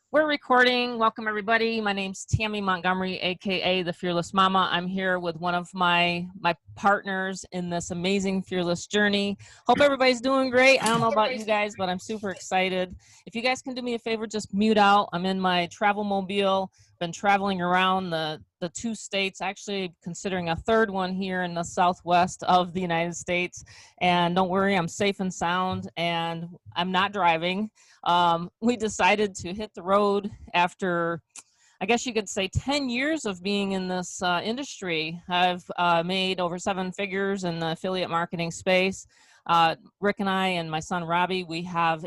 We're recording. Welcome, everybody. My name's Tammy Montgomery, aka the Fearless Mama. I'm here with one of my partners in this amazing fearless journey. Hope everybody's doing great. I don't know about you guys, but I'm super excited. If you guys can do me a favor, just mute out. I'm in my travel mobile. Been traveling around the two states, actually considering a third one here in the southwest of the United States. And don't worry, I'm safe and sound, and I'm not driving. We decided to hit the road after, I guess you could say, 10 years of being in this industry. I've made over 7 figures in the affiliate marketing space. Rick and I and my son Robbie, we have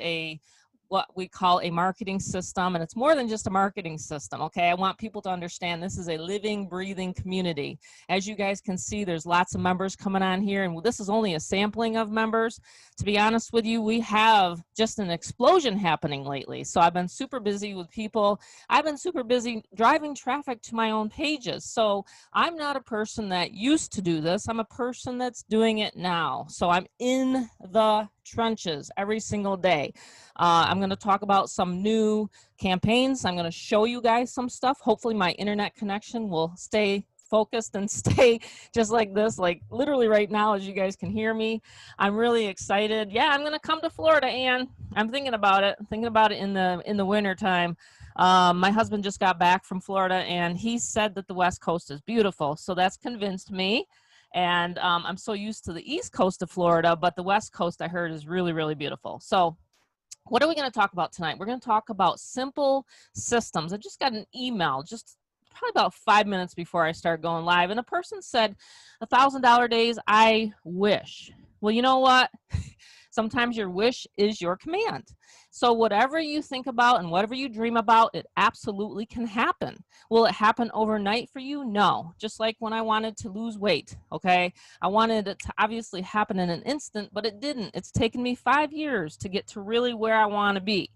what we call a marketing system, and it's more than just a marketing system. Okay, I want people to understand this is a living, breathing community. As you guys can see, there's lots of members coming on here, and this is only a sampling of members. To be honest with you, we have just an explosion happening lately. So I've been super busy with people. I've been super busy driving traffic to my own pages. So I'm not a person that used to do this. I'm a person that's doing it now. So I'm in the trenches every single day. I'm going to talk about some new campaigns. I'm going to show you guys some stuff. Hopefully my internet connection will stay focused and stay just like this, like literally right now, as you guys can hear me. I'm really excited. Yeah, I'm going to come to Florida, Ann. I'm thinking about it. in the winter time. My husband just got back from Florida, and he said that the West Coast is beautiful. So that's convinced me. And I'm so used to the East Coast of Florida, but the West Coast I heard is really, really beautiful. So what are we going to talk about tonight? We're going to talk about simple systems. I just got an email just probably about 5 minutes before I started going live, and a person said, $1,000 days, I wish. Well, you know what? Sometimes your wish is your command. So whatever you think about and whatever you dream about, it absolutely can happen. Will it happen overnight for you? No. Just like when I wanted to lose weight, okay? I wanted it to obviously happen in an instant, but it didn't. It's taken me 5 years to get to really where I want to be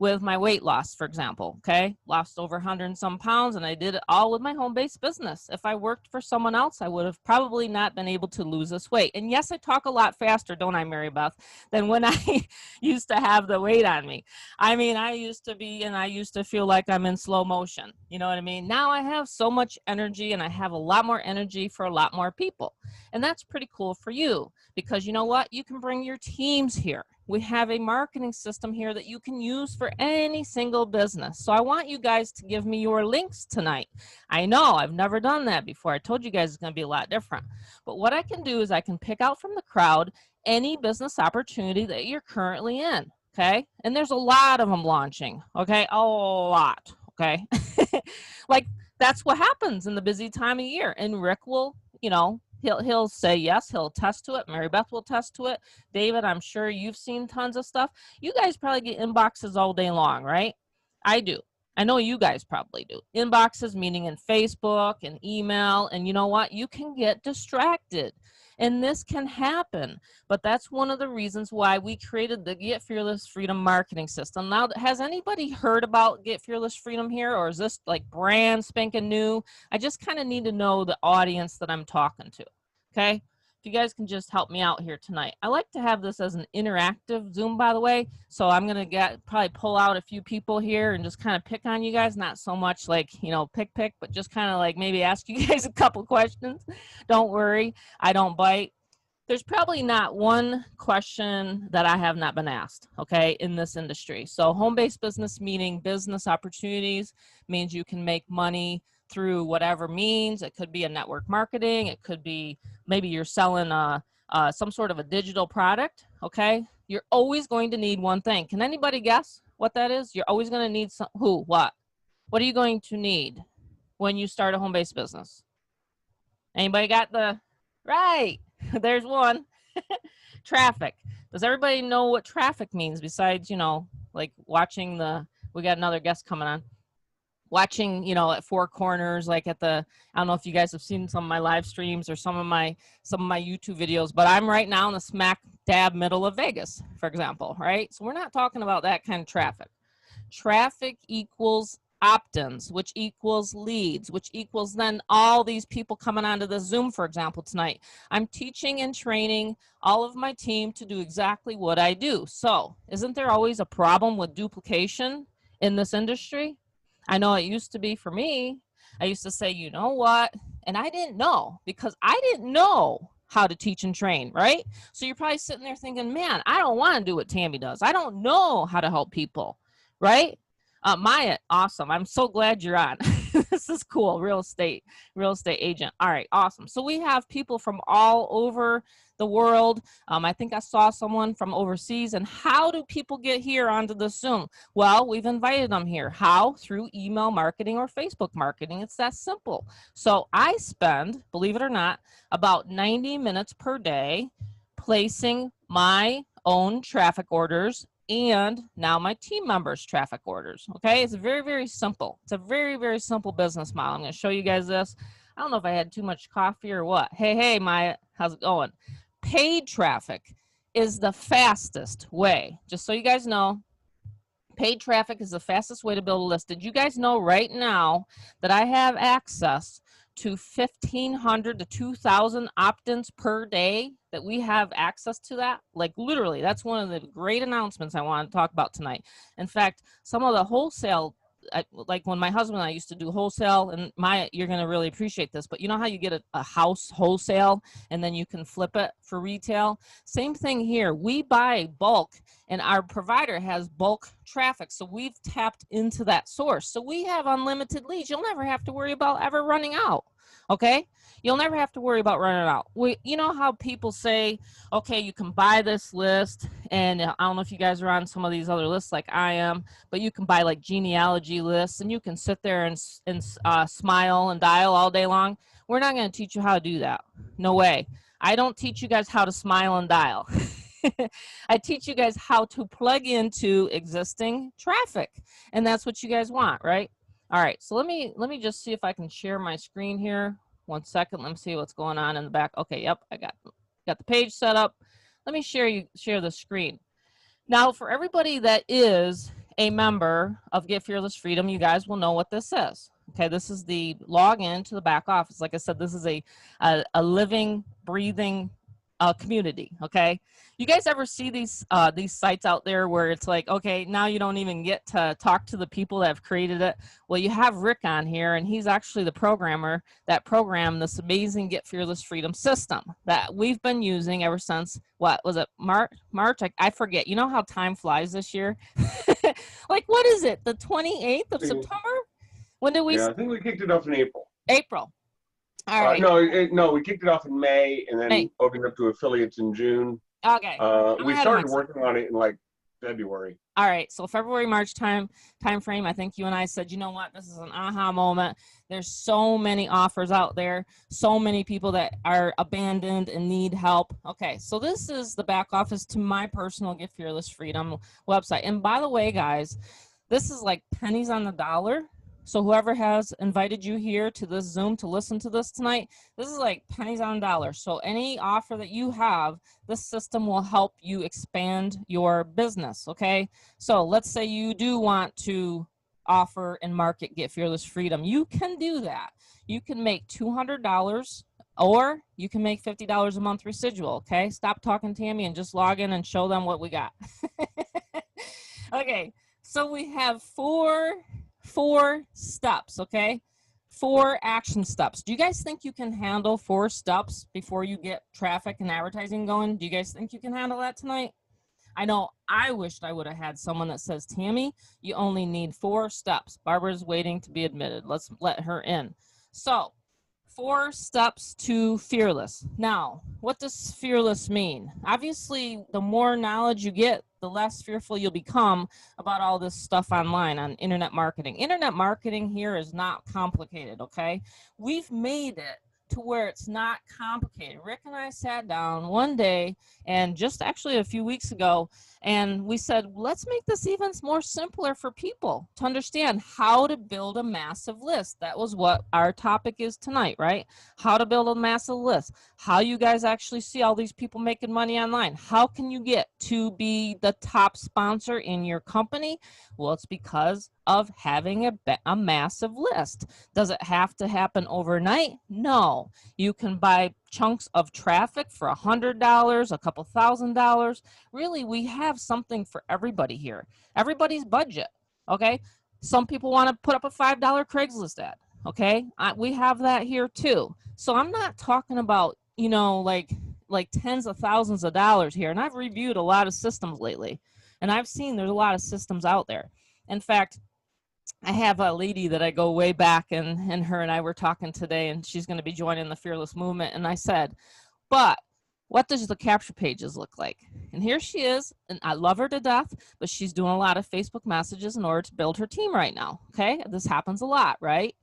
with my weight loss, for example, okay? Lost over 100 and some pounds, and I did it all with my home-based business. If I worked for someone else, I would have probably not been able to lose this weight. And yes, I talk a lot faster, don't I, Mary Beth, than when I used to have the weight on me. I mean, I used to feel like I'm in slow motion. You know what I mean? Now I have so much energy, and I have a lot more energy for a lot more people. And that's pretty cool for you, because you know what? You can bring your teams here. We have a marketing system here that you can use for any single business. So I want you guys to give me your links tonight. I know I've never done that before. I told you guys it's going to be a lot different. But what I can do is I can pick out from the crowd any business opportunity that you're currently in. Okay. And there's a lot of them launching. Okay. A lot. Okay. Like that's what happens in the busy time of year. And Rick will, he'll say yes, he'll attest to it. Mary Beth will attest to it. David, I'm sure you've seen tons of stuff. You guys probably get inboxes all day long, right? I do. I know you guys probably do. Inboxes, meaning in Facebook and email. And you know what? You can get distracted. And this can happen. But that's one of the reasons why we created the Get Fearless Freedom marketing system. Now, has anybody heard about Get Fearless Freedom here? Or is this like brand spanking new? I just kind of need to know the audience that I'm talking to. Okay. If you guys can just help me out here tonight. I like to have this as an interactive Zoom, by the way. So I'm going to probably pull out a few people here and just kind of pick on you guys. Not so much like, pick, but just kind of like maybe ask you guys a couple questions. Don't worry. I don't bite. There's probably not one question that I have not been asked, okay, in this industry. So home-based business, meaning business opportunities, means you can make money through whatever means. It could be a network marketing. It could be maybe you're selling some sort of a digital product, okay? You're always going to need one thing. Can anybody guess what that is? You're always going to need what? What are you going to need when you start a home-based business? Anybody got the right? There's one. Traffic. Does everybody know what traffic means besides, like watching we got another guest coming on. Watching, at Four Corners, like I don't know if you guys have seen some of my live streams or some of my YouTube videos, but I'm right now in the smack dab middle of Vegas, for example, right? So we're not talking about that kind of traffic. Traffic equals opt-ins, which equals leads, which equals then all these people coming onto the Zoom, for example, tonight. I'm teaching and training all of my team to do exactly what I do. So isn't there always a problem with duplication in this industry. I know it used to be for me. I used to say, you know what? And I didn't know because I didn't know how to teach and train, right? So you're probably sitting there thinking, man, I don't want to do what Tammy does. I don't know how to help people, right? Maya, awesome. I'm so glad you're on. This is cool. Real estate agent. All right, awesome. So we have people from all over the world. I think I saw someone from overseas. And how do people get here onto the Zoom? Well, we've invited them here. How? Through email marketing or Facebook marketing. It's that simple. So I spend, believe it or not, about 90 minutes per day placing my own traffic orders and now my team members' traffic orders. Okay, it's very, very simple. It's a very, very simple business model. I'm going to show you guys this. I don't know if I had too much coffee or what. Hey, Maya, how's it going? Paid traffic is the fastest way. Just so you guys know, paid traffic is the fastest way to build a list. Did you guys know right now that I have access to 1,500 to 2,000 opt-ins per day, that we have access to that? Like literally, that's one of the great announcements I want to talk about tonight. In fact, some of the wholesale, like when my husband and I used to do wholesale, and you're going to really appreciate this, but you know how you get a house wholesale and then you can flip it for retail? Same thing here. We buy bulk and our provider has bulk traffic. So we've tapped into that source. So we have unlimited leads. You'll never have to worry about ever running out. Okay? You'll never have to worry about running out. You know how people say, okay, you can buy this list, and I don't know if you guys are on some of these other lists like I am, but you can buy like genealogy lists, and you can sit there and smile and dial all day long. We're not going to teach you how to do that. No way. I don't teach you guys how to smile and dial. I teach you guys how to plug into existing traffic, and that's what you guys want, right? All right, so let me just see if I can share my screen here. 1 second. Let me see what's going on in the back. Okay, yep, I got the page set up. Let me share the screen. Now, for everybody that is a member of Get Fearless Freedom, you guys will know what this is. Okay, this is the login to the back office. Like I said, this is a living, breathing community. Okay, you guys ever see these sites out there where it's like, okay, now you don't even get to talk to the people that have created it? Well, you have Rick on here, and he's actually the programmer that programmed this amazing Get Fearless Freedom system that we've been using ever since, what was it, March? I forget. You know how time flies this year? Like, what is it, the 28th of September? When did we? Yeah, I think we kicked it off in April. April. All right. No, we kicked it off in May and then opened up to affiliates in June. Okay. We started working on it in like February. All right. So February, March time frame, I think you and I said, you know what, this is an aha moment. There's so many offers out there, so many people that are abandoned and need help. Okay. So this is the back office to my personal Get Fearless Freedom website. And by the way, guys, this is like pennies on the dollar. So whoever has invited you here to this Zoom to listen to this tonight, this is like pennies on a dollar. So any offer that you have, this system will help you expand your business, okay? So let's say you do want to offer and market Get Fearless Freedom. You can do that. You can make $200 or you can make $50 a month residual, okay? Stop talking, Tammy, and just log in and show them what we got. Okay, so we have four steps, okay? 4 action steps. Do you guys think you can handle 4 steps before you get traffic and advertising going? Do you guys think you can handle that tonight? I know I wished I would have had someone that says, Tammy, you only need 4 steps. Barbara's waiting to be admitted. Let's let her in. So 4 steps to fearless. Now, what does fearless mean? Obviously, the more knowledge you get, the less fearful you'll become about all this stuff online on internet marketing. Internet marketing here is not complicated, okay? We've made it to where it's not complicated. Rick and I sat down one day, and just actually a few weeks ago, and we said, let's make this even more simpler for people to understand how to build a massive list. That was what our topic is tonight, right? How to build a massive list. How you guys actually see all these people making money online. How can you get to be the top sponsor in your company? Well, it's because of having a massive list. Does it have to happen overnight? No. You can buy chunks of traffic for $100, a couple $1,000. Really, we have something for everybody here. Everybody's budget. Okay. Some people want to put up a $5 Craigslist ad. Okay. We have that here too. So I'm not talking about, you know, like tens of thousands of dollars here. And I've reviewed a lot of systems lately, and I've seen there's a lot of systems out there. In fact, I have a lady that I go way back, and her and I were talking today, and she's going to be joining the Fearless Movement. And I said, but what does the capture pages look like? And here she is, and I love her to death, but she's doing a lot of Facebook messages in order to build her team right now. Okay. This happens a lot, right?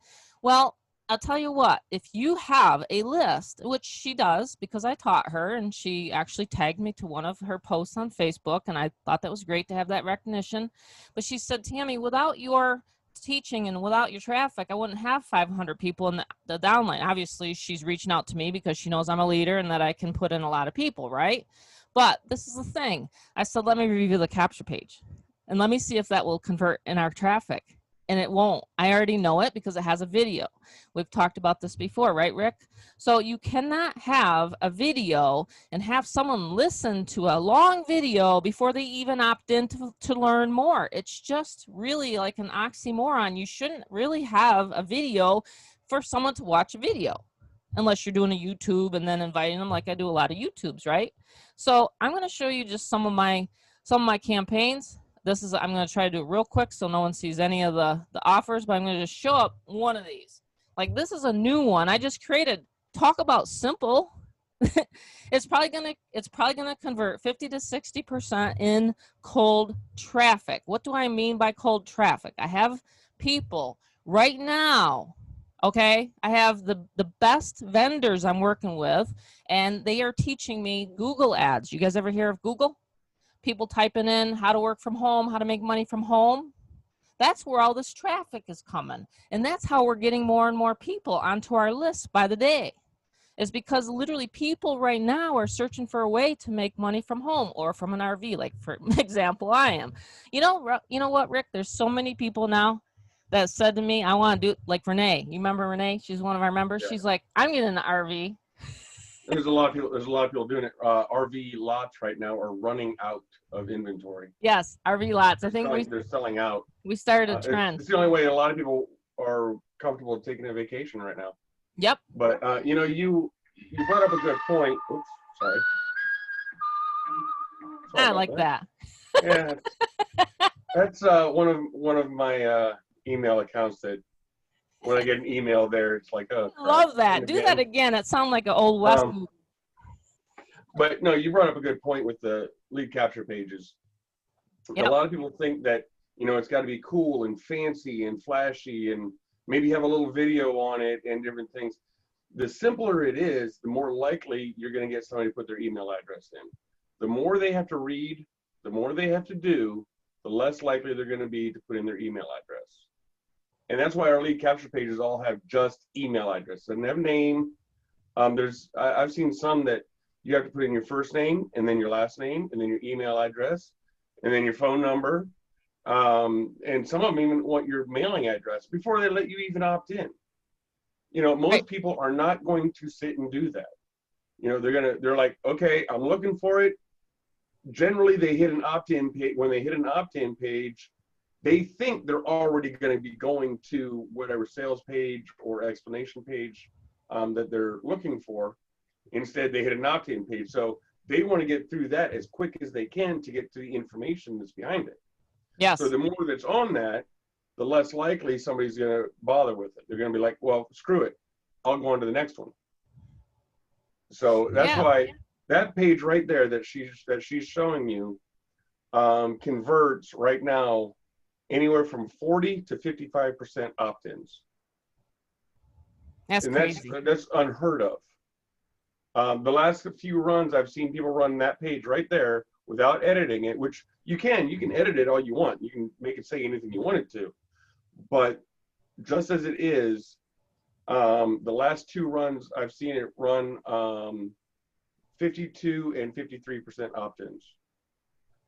Well, I'll tell you what, if you have a list, which she does because I taught her, and she actually tagged me to one of her posts on Facebook, and I thought that was great to have that recognition. But she said, Tammy, without your teaching and without your traffic, I wouldn't have 500 people in the downline. Obviously, she's reaching out to me because she knows I'm a leader and that I can put in a lot of people, right? But this is the thing. I said, let me review the capture page and let me see if that will convert in our traffic. And it won't. I already know it because it has a video. We've talked about this before, right, Rick? So you cannot have a video and have someone listen to a long video before they even opt in to learn more. It's just really like an oxymoron. You shouldn't really have a video for someone to watch a video unless you're doing a YouTube and then inviting them, like I do a lot of YouTubes, right? So I'm going to show you just some of my campaigns. This is, I'm going to try to do it real quick so no one sees any of the offers, but I'm going to just show up one of these. Like this is a new one I just created. Talk about simple. It's probably going to convert 50 to 60% in cold traffic. What do I mean by cold traffic? I have people right now. Okay. I have the best vendors I'm working with, and they are teaching me Google ads. You guys ever hear of Google? People typing in how to work from home, how to make money from home. That's where all this traffic is coming. And that's how we're getting more and more people onto our list by the day, is because literally people right now are searching for a way to make money from home or from an RV. Like for example, I am. You know what, Rick? There's so many people now that said to me, I want to do like Renee. You remember Renee? She's one of our members. Yeah. She's like, I'm getting an RV. There's a lot of people doing it. RV lots right now are running out of inventory. Yes, RV lots. I think they're selling out. We started a trend. It's the only way a lot of people are comfortable taking a vacation right now. Yep. But you know, you brought up a good point. Oops, sorry. I like that. Yeah, that's one of my email accounts that. When I get an email there, it's like, oh, love that. Do that again. It sounds like an old West movie. But no, you brought up a good point with the lead capture pages. Yep. A lot of people think that, you know, it's got to be cool and fancy and flashy and maybe have a little video on it and different things. The simpler it is, the more likely you're going to get somebody to put their email address in. The more they have to read, the more they have to do, the less likely they're going to be to put in their email address. And that's why our lead capture pages all have just email address. They don't have name. I've seen some that you have to put in your first name and then your last name and then your email address and then your phone number. And some of them even want your mailing address before they let you even opt in. You know, most people are not going to sit and do that. You know, they're like, okay, I'm looking for it. Generally, they hit an opt-in page. When they hit an opt-in page, they think they're already going to be going to whatever sales page or explanation page that they're looking for. Instead, they hit an opt-in page. So they want to get through that as quick as they can to get to the information that's behind it. Yes. So the more that's on that, the less likely somebody's going to bother with it. They're going to be like, well, screw it. I'll go on to the next one. So that's why that page right there that she's showing you converts right now anywhere from 40 to 55% opt-ins. That's crazy. That's unheard of. The last few runs, I've seen people run that page right there without editing it, which you can edit it all you want. You can make it say anything you want it to. But just as it is, the last two runs, I've seen it run 52 and 53% opt-ins.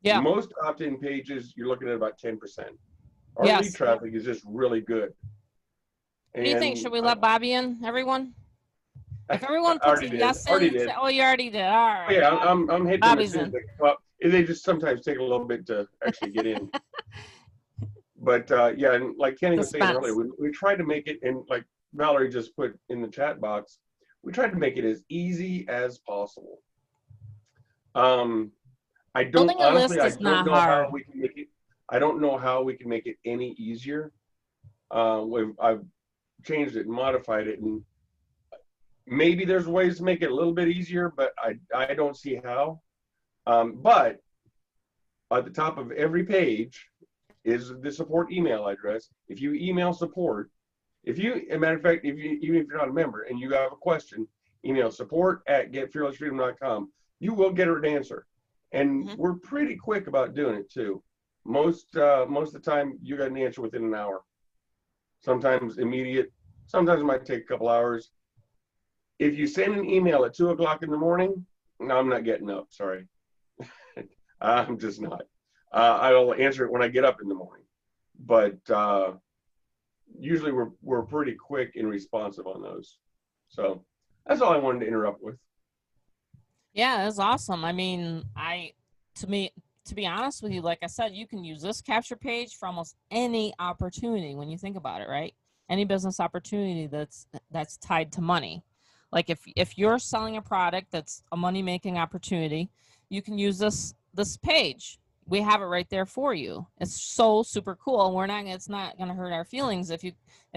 Yeah. Most opt-in pages, you're looking at about 10%. Our lead traffic is just really good. What do you think? Should we let Bobby in, everyone? If everyone puts a yes in, oh, you already did. All right. Yeah, I'm hitting Bobby's in. Well, they just sometimes take a little bit to actually get in. But yeah, and like Kenny was saying earlier, Suspense. we tried to make it, and like Valerie just put in the chat box, we tried to make it as easy as possible. I don't Building a honestly, list I is don't not know how hard. we can make it. I don't know how we can make it any easier. I've changed it and modified it, and maybe there's ways to make it a little bit easier, but I don't see how. But at the top of every page is the support email address. If you email support, if you, as a matter of fact, if you, even if you're not a member and you have a question, email support@getfearlessfreedom.com. You will get an answer, and we're pretty quick about doing it too. Most of the time, you got an answer within an hour. Sometimes immediate. Sometimes it might take a couple hours. If you send an email at 2 o'clock in the morning, no, I'm not getting up. Sorry, I'm just not. I will answer it when I get up in the morning, but usually we're pretty quick and responsive on those. So that's all I wanted to interrupt with. Yeah, that's awesome. I mean, to be honest with you, like I said, you can use this capture page for almost any opportunity when you think about it, right? Any business opportunity that's tied to money. Like if you're selling a product that's a money making opportunity, you can use this page. We have it right there for you. It's so super cool. It's not going to hurt our feelings if you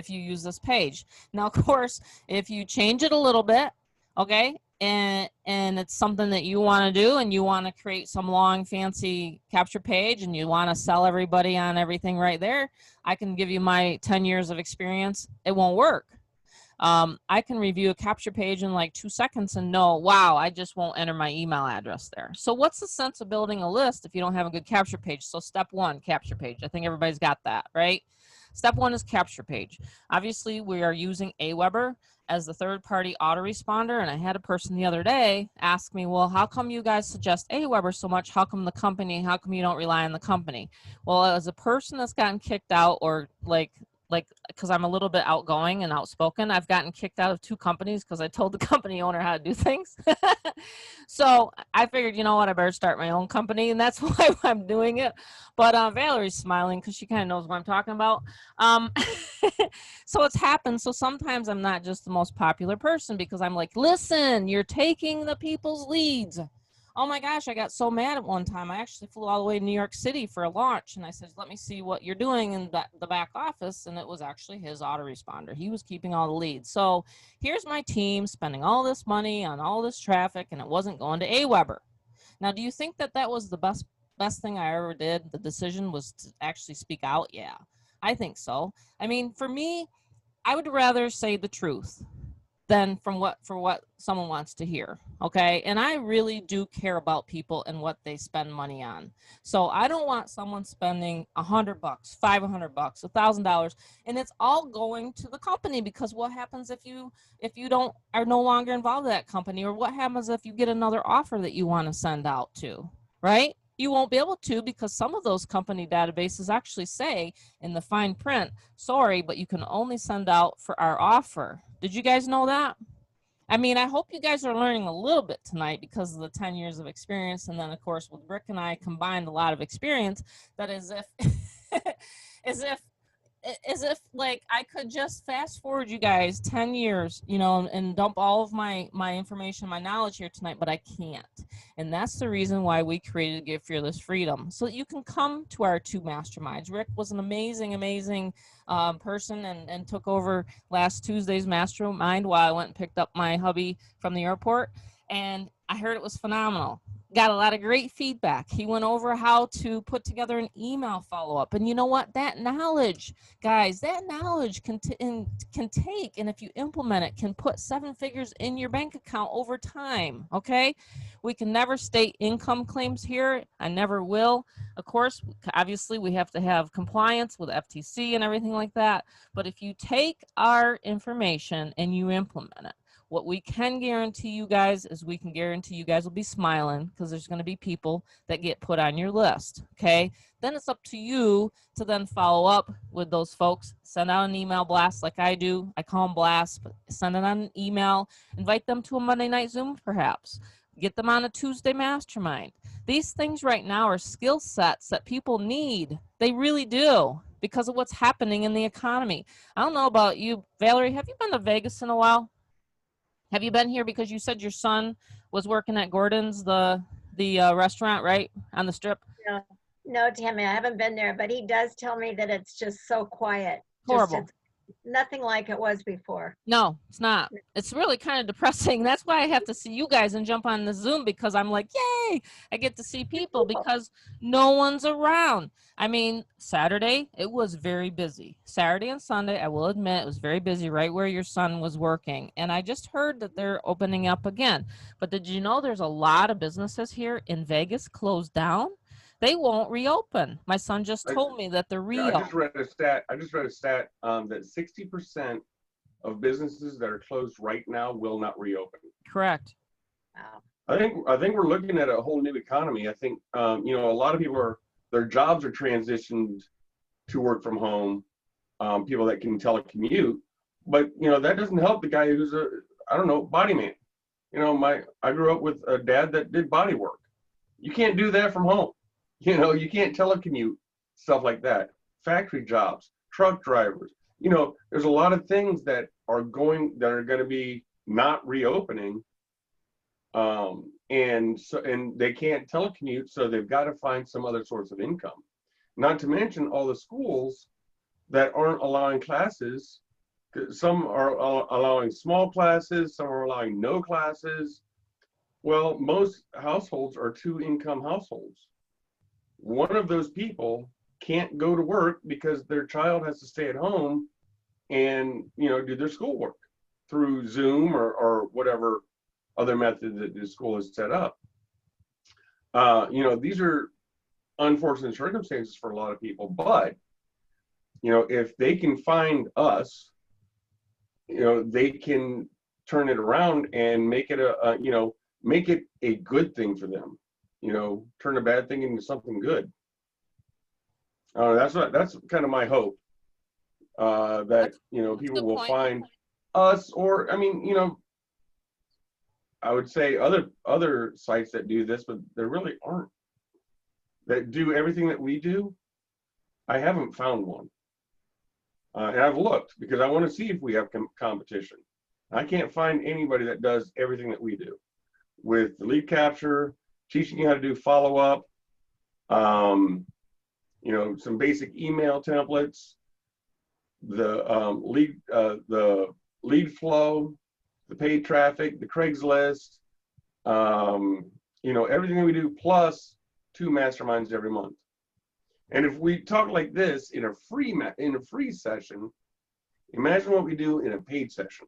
use this page. Now, of course, if you change it a little bit, okay, and it's something that you want to do and you want to create some long fancy capture page and you want to sell everybody on everything right there, I can give you my 10 years of experience. It won't work. I can review a capture page in like 2 seconds and know, wow, I just won't enter my email address there. So what's the sense of building a list if you don't have a good capture page? So step one, capture page. I think everybody's got that, right? Step one is capture page. Obviously, we are using Aweber as the third-party autoresponder, and I had a person the other day ask me, well, how come you guys suggest Aweber so much? How come you don't rely on the company? Well, as a person that's gotten kicked out or like because I'm a little bit outgoing and outspoken, I've gotten kicked out of 2 companies because I told the company owner how to do things. So I figured, you know what, I better start my own company, and that's why I'm doing it. But Valerie's smiling because she kind of knows what I'm talking about. So it's happened. So sometimes I'm not just the most popular person because I'm like, listen, you're taking the people's leads. Oh my gosh, I got so mad at one time. I actually flew all the way to New York City for a launch, and I said, let me see what you're doing in the back office, and it was actually his autoresponder. He was keeping all the leads. So here's my team spending all this money on all this traffic, and it wasn't going to Aweber. Now, do you think that was the best thing I ever did? The decision was to actually speak out? Yeah, I think so. I mean, for me, I would rather say the truth than for what someone wants to hear. Okay. And I really do care about people and what they spend money on. So I don't want someone spending $100, $500, $1,000, and it's all going to the company, because what happens if you don't are no longer involved in that company, or what happens if you get another offer that you want to send out to, right? You won't be able to, because some of those company databases actually say in the fine print, sorry, but you can only send out for our offer. Did you guys know that? I mean, I hope you guys are learning a little bit tonight because of the 10 years of experience. And then, of course, with Rick and I combined a lot of experience, that is if, as if like I could just fast forward you guys 10 years, and dump all of my information, my knowledge here tonight, but I can't. And that's the reason why we created Give Fearless Freedom, so that you can come to our 2 masterminds. Rick was an amazing person and took over last Tuesday's mastermind while I went and picked up my hubby from the airport. And I heard it was phenomenal. Got a lot of great feedback. He went over how to put together an email follow-up. And you know what? That knowledge, guys, that knowledge can take, and if you implement it, can put 7 figures in your bank account over time, okay? We can never state income claims here. I never will. Of course, obviously, we have to have compliance with FTC and everything like that. But if you take our information and you implement it, what we can guarantee you guys is we can guarantee you guys will be smiling, because there's going to be people that get put on your list, okay? Then it's up to you to then follow up with those folks. Send out an email blast like I do. I call them blasts, but send it on an email. Invite them to a Monday night Zoom perhaps. Get them on a Tuesday mastermind. These things right now are skill sets that people need. They really do. because of what's happening in the economy. I don't know about you, Valerie. Have you been to Vegas in a while? Have you been here because you said your son was working at Gordon's, the restaurant, right on the strip? No, no, Tammy, I haven't been there, but he does tell me that it's just so quiet. Horrible. It's nothing like it was before. No, it's not. It's really kind of depressing. That's why I have to see you guys and jump on the Zoom, because I'm like, yay, I get to see people because no one's around. I mean, Saturday, it was very busy. Saturday and Sunday, I will admit, it was very busy right where your son was working. And I just heard that they're opening up again. But did you know there's a lot of businesses here in Vegas closed down? They won't reopen. My son just told me that they're reopening. I just read a stat that 60% of businesses that are closed right now will not reopen. Correct. Wow. I think we're looking at a whole new economy. I think a lot of people their jobs are transitioned to work from home. People that can telecommute, but that doesn't help the guy who's body man. I grew up with a dad that did body work. You can't do that from home. You can't telecommute, stuff like that. Factory jobs, truck drivers. There's a lot of things that are going to be not reopening, and they can't telecommute, so they've got to find some other source of income. Not to mention all the schools that aren't allowing classes. Some are allowing small classes, some are allowing no classes. Well, most households are two-income households. One of those people can't go to work because their child has to stay at home and do their schoolwork through Zoom or whatever other method that the school has set up. These are unfortunate circumstances for a lot of people, but if they can find us, they can turn it around and make it a good thing for them. Turn a bad thing into something good. That's kind of my hope. That people will find us, or I would say other sites that do this, but there really aren't, that do everything that we do. I haven't found one, and I've looked because I want to see if we have competition. I can't find anybody that does everything that we do with the lead capture, teaching you how to do follow-up, some basic email templates, the lead flow, the paid traffic, the Craigslist, everything that we do, plus 2 masterminds every month. And if we talk like this in a free session, imagine what we do in a paid session.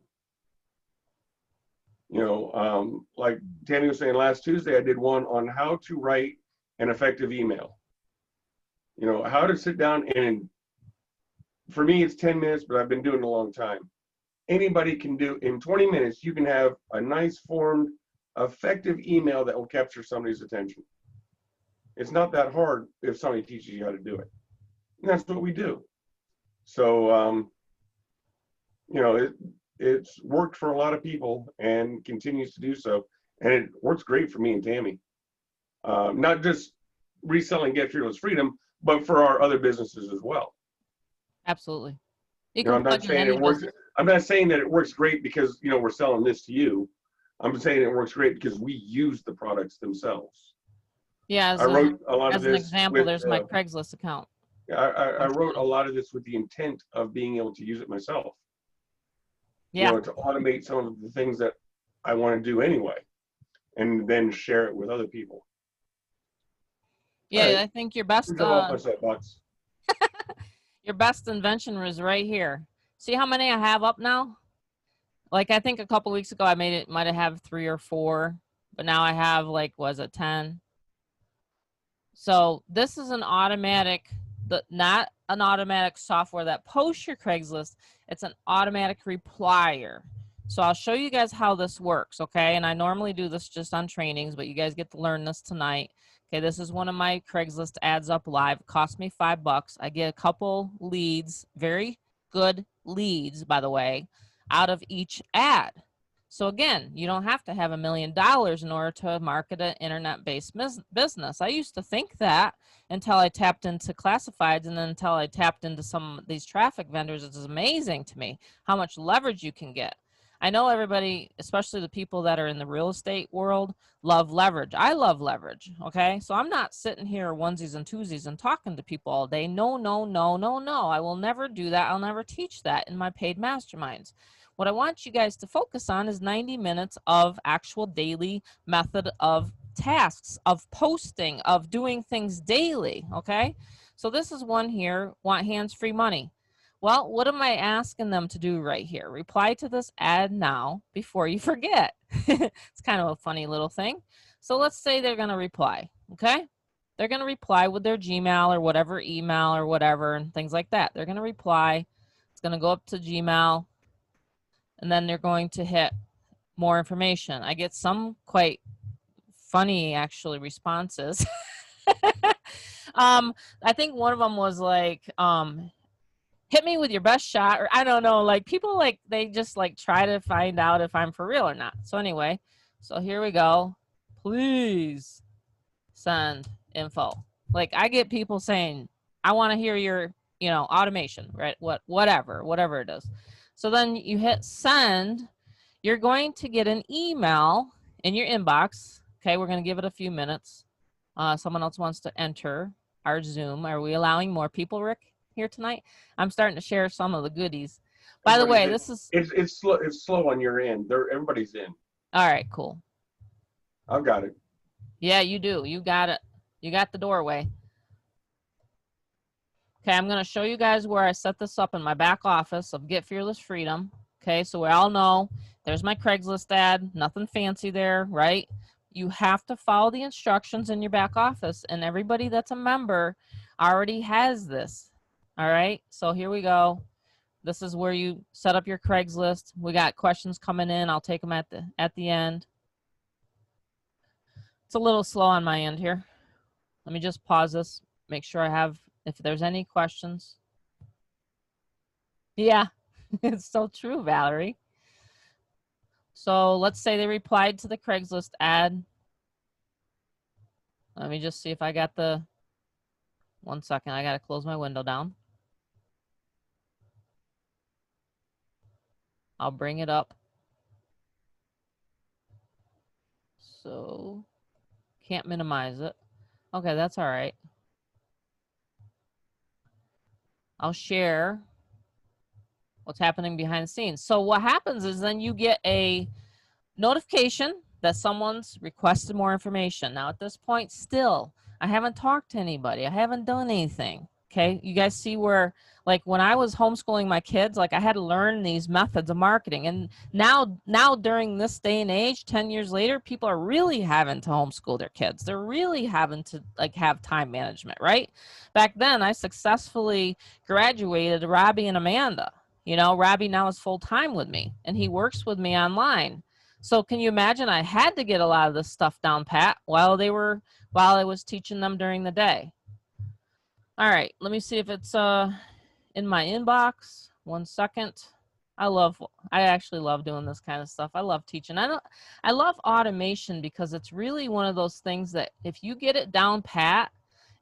Like Tammy was saying, last Tuesday I did one on how to write an effective email. How to sit down, and for me it's 10 minutes, but I've been doing it a long time. Anybody can do in 20 minutes. You can have a nice formed, effective email that will capture somebody's attention. It's not that hard if somebody teaches you how to do it. And that's what we do. So, it's worked for a lot of people and continues to do so. And it works great for me and Tammy. Not just reselling Get Fearless Freedom, but for our other businesses as well. Absolutely. I'm not saying it works. I'm not saying that it works great because we're selling this to you. I'm saying it works great because we use the products themselves. Yeah, I wrote a lot of this. As an example, there's my Craigslist account. I wrote a lot of this with the intent of being able to use it myself. Yeah. To automate some of the things that I want to do anyway, and then share it with other people. Yeah, right. I think your best your best invention was right here. See how many I have up now? Like, I think a couple weeks ago I might have 3 or 4, but now I have 10. So this is an automatic, not an automatic software that posts your Craigslist. It's an automatic replier. So I'll show you guys how this works, okay? And I normally do this just on trainings, but you guys get to learn this tonight. Okay, this is one of my Craigslist ads up live. It cost me $5. I get a couple leads, very good leads, by the way, out of each ad. So again, you don't have to have $1 million in order to market an internet-based business. I used to think that until I tapped into classifieds, and then until I tapped into some of these traffic vendors. It's amazing to me how much leverage you can get. I know everybody, especially the people that are in the real estate world, love leverage. I love leverage, okay? So I'm not sitting here onesies and twosies and talking to people all day. No, no, no, no, no. I will never do that. I'll never teach that in my paid masterminds. What I want you guys to focus on is 90 minutes of actual daily method of tasks, of posting, of doing things daily, okay? So this is one here, want hands-free money. Well, what am I asking them to do right here? Reply to this ad now before you forget. It's kind of a funny little thing. So let's say they're going to reply, okay? They're going to reply with their Gmail or whatever email or whatever and things like that. They're going to reply. It's going to go up to Gmail, and then they're going to hit more information. I get some quite funny, actually, responses. I think one of them was like, hit me with your best shot, or I don't know, like people like, they just like try to find out if I'm for real or not. So anyway, so here we go. Please send info. Like I get people saying, I want to hear your, you know, automation, right? Whatever it is. So then you hit send, you're going to get an email in your inbox. Okay, we're going to give it a few minutes. Someone else wants to enter our Zoom. Are we allowing more people, Rick, here tonight? I'm starting to share some of the goodies. By the way, this is it's slow on your end. Everybody's in. All right, cool. I've got it. Yeah, you do. You got it. You got the doorway. Okay, I'm going to show you guys where I set this up in my back office of Get Fearless Freedom. Okay, so we all know there's my Craigslist ad. Nothing fancy there, right? You have to follow the instructions in your back office, and everybody that's a member already has this. All right, so here we go. This is where you set up your Craigslist. We got questions coming in. I'll take them at the end. It's a little slow on my end here. Let me just pause this, make sure I have, if there's any questions. Yeah, it's so true, Valerie. So let's say they replied to the Craigslist ad. Let me just see if I got the, 1 second, I got to close my window down. I'll bring it up. So, can't minimize it. Okay, that's all right. I'll share what's happening behind the scenes. So what happens is then you get a notification that someone's requested more information. Now at this point, still, I haven't talked to anybody. I haven't done anything. Okay, you guys see where, like when I was homeschooling my kids, like I had to learn these methods of marketing. And now during this day and age, 10 years later, people are really having to homeschool their kids. They're really having to like have time management, right? Back then, I successfully graduated Robbie and Amanda. You know, Robbie now is full-time with me, and he works with me online. So can you imagine I had to get a lot of this stuff down pat while I was teaching them during the day. All right, let me see if it's in my inbox. 1 second. I actually love doing this kind of stuff. I love teaching. I love automation because it's really one of those things that if you get it down pat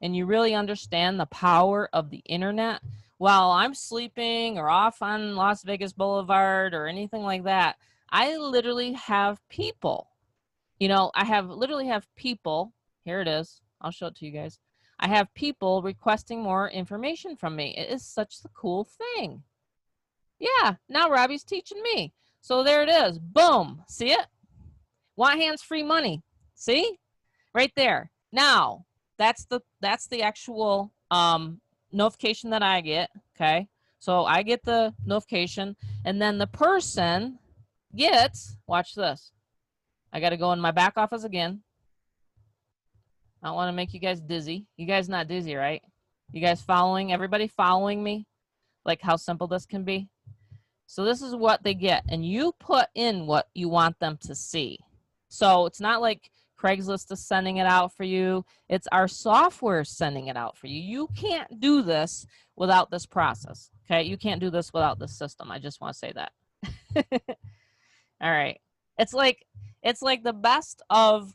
and you really understand the power of the internet, while I'm sleeping or off on Las Vegas Boulevard or anything like that, I literally have people. You know, literally have people. Here it is. I'll show it to you guys. I have people requesting more information from me. It is such the cool thing. Yeah, now Robbie's teaching me. So there it is. Boom. See it? Want hands-free money. See? Right there. Now, that's the actual notification that I get, okay? So I get the notification, and then the person gets, watch this. I got to go in my back office again. I don't want to make you guys dizzy. You guys not dizzy, right? You guys following? Everybody following me? Like how simple this can be? So this is what they get. And you put in what you want them to see. So it's not like Craigslist is sending it out for you. It's our software sending it out for you. You can't do this without this process. Okay? You can't do this without this system. I just want to say that. All right. It's like the best of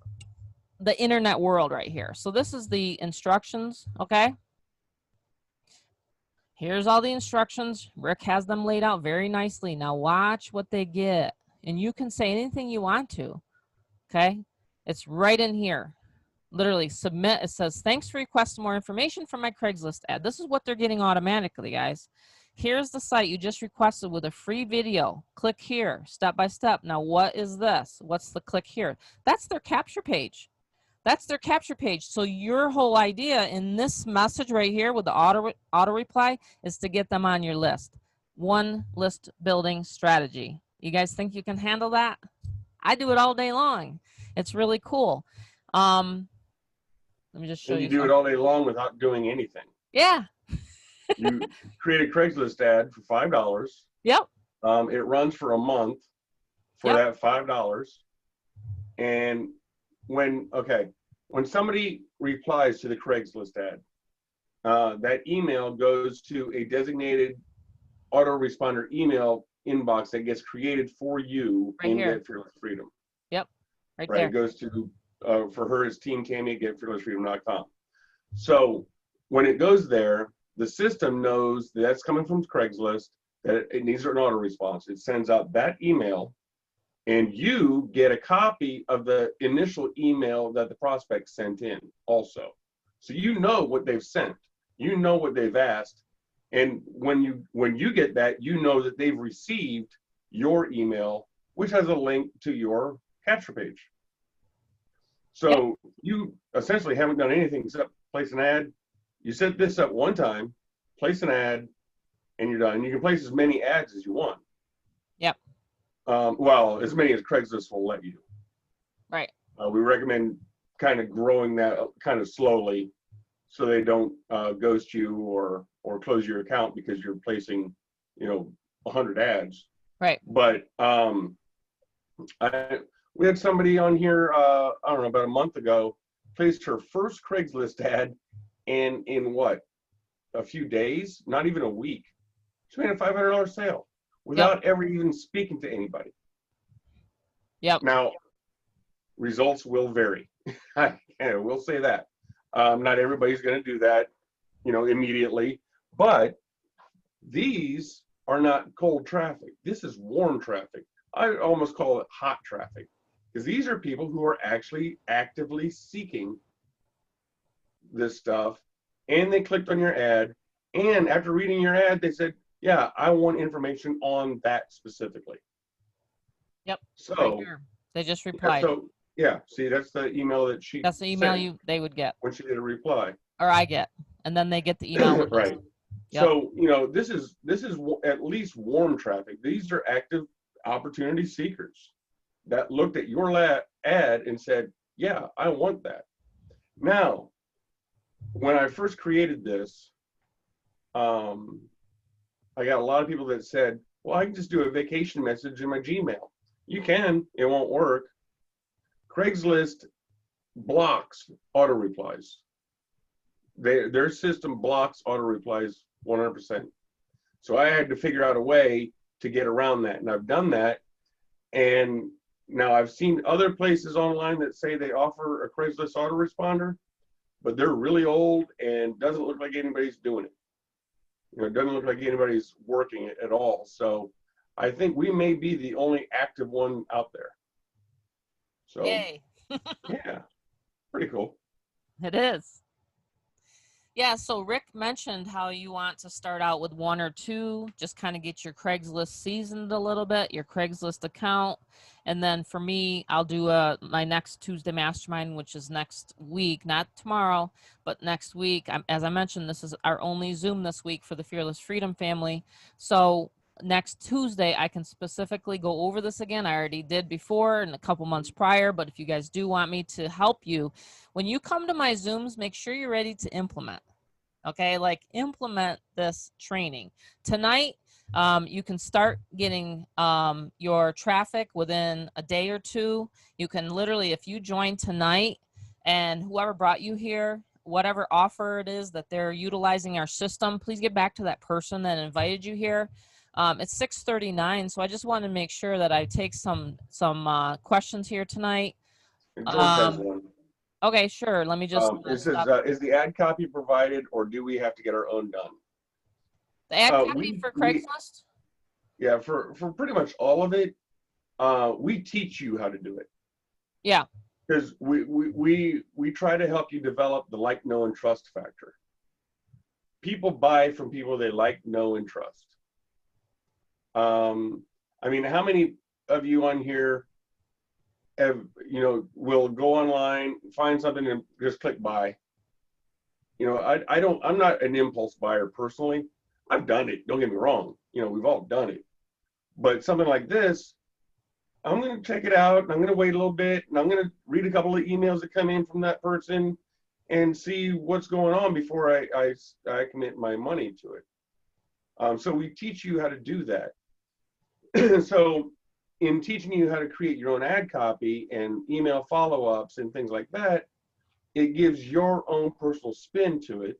the internet world right here. So this is the instructions, okay? Here's all the instructions. Rick has them laid out very nicely. Now watch what they get. And you can say anything you want to, okay? It's right in here. Literally submit. It says, thanks for requesting more information from my Craigslist ad. This is what they're getting automatically, guys. Here's the site you just requested with a free video. Click here, step by step. Now, what is this? What's the click here? That's their capture page. That's their capture page. So your whole idea in this message right here with the auto reply is to get them on your list. One list building strategy. You guys think you can handle that? I do it all day long. It's really cool. Let me just show And you. you do it all day long without doing anything. Yeah. You create a Craigslist ad for $5. Yep. It runs for a month for that $5. And when somebody replies to the Craigslist ad, that email goes to a designated autoresponder email inbox that gets created for you Right in here. Get Fearless Freedom. Yep. Right Right. there. It goes to for her is Team Tammy at GetFearlessFreedom.com. So when it goes there, the system knows that that's coming from Craigslist, that it needs an auto response. It sends out that email, and you get a copy of the initial email that the prospect sent in also. So you know what they've sent, you know what they've asked, and when you get that, you know that they've received your email, which has a link to your capture page. So you essentially haven't done anything except place an ad. You set this up one time, place an ad, and you're done. You can place as many ads as you want. Yep. Well, as many as Craigslist will let you. Right. We recommend kind of growing that kind of slowly so they don't ghost you or close your account because you're placing, 100 ads. Right. But we had somebody on here, I don't know, about a month ago, placed her first Craigslist ad, and in what, a few days, not even a week, she made a $500 sale without ever even speaking to anybody. Yep. Now, results will vary. I will say that. Not everybody's going to do that, immediately, but these are not cold traffic. This is warm traffic. I almost call it hot traffic, because these are people who are actually actively seeking this stuff, and they clicked on your ad, and after reading your ad, they said, yeah, I want information on that specifically. Yep. So right here. They just replied. See, that's the email that she That's the email they would get when she did a reply, or I get, and then they get the email with right. Yep. So this is at least warm traffic. These are active opportunity seekers that looked at your ad and said, yeah, I want that. Now, when I first created this, I got a lot of people that said, well, I can just do a vacation message in my Gmail. You can, it won't work. Craigslist blocks auto replies. Their system blocks auto replies 100%. So I had to figure out a way to get around that, and I've done that. And now I've seen other places online that say they offer a Craigslist autoresponder, but they're really old and doesn't look like anybody's doing it. It doesn't look like anybody's working it at all. So I think we may be the only active one out there. So Yay. yeah, pretty cool. It is. Yeah, so Rick mentioned how you want to start out with one or two, just kind of get your Craigslist seasoned a little bit, your Craigslist account. And then for me, I'll do my next Tuesday Mastermind, which is next week, not tomorrow, but next week. As I mentioned, this is our only Zoom this week for the Fearless Freedom family. So next Tuesday, I can specifically go over this again. I already did before and a couple months prior, but if you guys do want me to help you, when you come to my Zooms, make sure you're ready to implement. Okay, like implement this training. Tonight, you can start getting your traffic within a day or two. You can literally, if you join tonight and whoever brought you here, whatever offer it is that they're utilizing our system, please get back to that person that invited you here. It's 6:39, so I just want to make sure that I take some questions here tonight. George has one. Okay, sure. Let me just It says, is the ad copy provided, or do we have to get our own done? the ad copy for Craigslist. Yeah, for pretty much all of it, we teach you how to do it. Yeah. Because we try to help you develop the like, know, and trust factor. People buy from people they like, know, and trust. I mean, how many of you on here have, will go online, find something and just click buy? I'm not an impulse buyer personally. I've done it, don't get me wrong. We've all done it. But something like this, I'm going to check it out, and I'm going to wait a little bit, and I'm going to read a couple of emails that come in from that person and see what's going on before I commit my money to it. So we teach you how to do that. So in teaching you how to create your own ad copy and email follow-ups and things like that, it gives your own personal spin to it.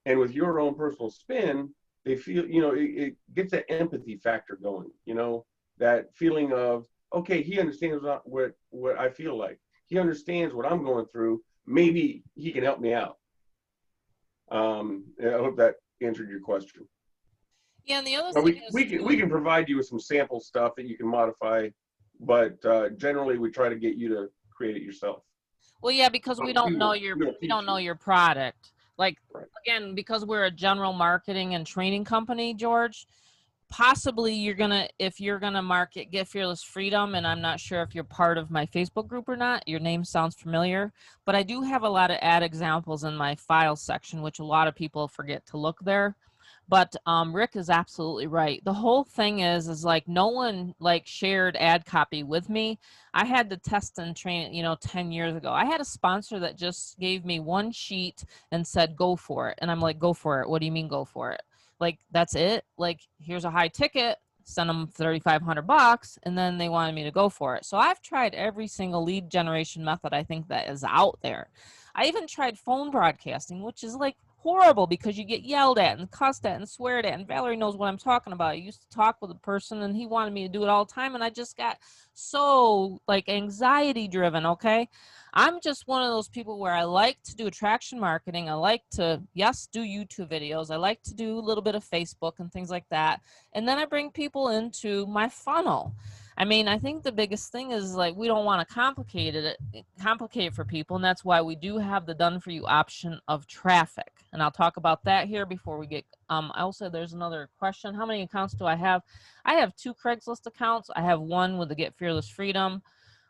And with your own personal spin, they feel, it gets that empathy factor going, that feeling of, okay, he understands what I feel like. He understands what I'm going through. Maybe he can help me out. I hope that answered your question. Yeah, and the other thing is we can provide you with some sample stuff that you can modify, but generally we try to get you to create it yourself. Well, yeah, because we don't know your product. Like, right. Again, because we're a general marketing and training company, George, possibly if you're gonna market Get Fearless Freedom, and I'm not sure if you're part of my Facebook group or not, your name sounds familiar, but I do have a lot of ad examples in my files section, which a lot of people forget to look there. But Rick is absolutely right. The whole thing is like no one shared ad copy with me. I had to test and train, 10 years ago. I had a sponsor that just gave me one sheet and said, go for it. And I'm like, go for it. What do you mean go for it? Like, that's it? Like, here's a high ticket, send them $3,500, and then they wanted me to go for it. So I've tried every single lead generation method I think that is out there. I even tried phone broadcasting, which is like horrible because you get yelled at and cussed at and sweared at. And Valerie knows what I'm talking about. I used to talk with a person and he wanted me to do it all the time. And I just got so anxiety driven. Okay. I'm just one of those people where I like to do attraction marketing. I like to, yes, do YouTube videos. I like to do a little bit of Facebook and things like that. And then I bring people into my funnel. I mean, I think the biggest thing is we don't want to complicate it for people. And that's why we do have the done for you option of traffic. And I'll talk about that here before we get, also there's another question. How many accounts do I have? I have 2 Craigslist accounts. I have one with the Get Fearless Freedom.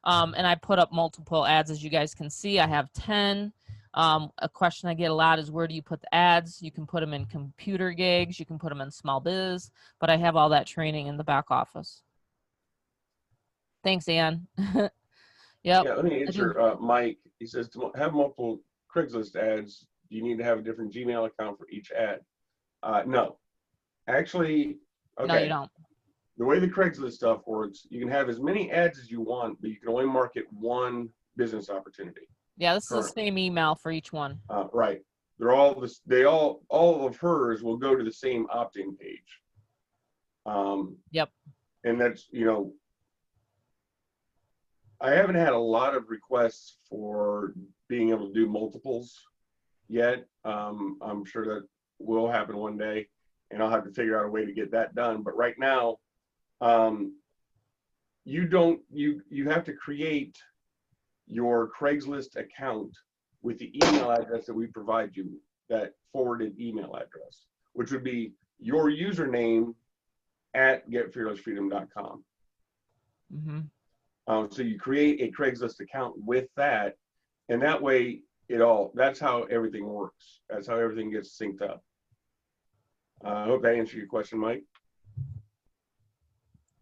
And I put up multiple ads, as you guys can see. I have 10. A question I get a lot is, where do you put the ads? You can put them in computer gigs. You can put them in small biz. But I have all that training in the back office. Thanks, Ann. Yep. Yeah, let me answer Mike. He says, to have multiple Craigslist ads, do you need to have a different Gmail account for each ad? No. Actually, okay. No, you don't. The way the Craigslist stuff works, you can have as many ads as you want, but you can only market one business opportunity. Yeah, this is the same email for each one. Right. They're all this. All of hers will go to the same opt-in page. Yep. And that's, I haven't had a lot of requests for being able to do multiples yet. I'm sure that will happen one day, and I'll have to figure out a way to get that done. But right now, you have to create your Craigslist account with the email address that we provide you, that forwarded email address, which would be your username at getfearlessfreedom.com. Mm-hmm. So you create a Craigslist account with that, and that way that's how everything works. That's how everything gets synced up. I hope that answered your question, Mike.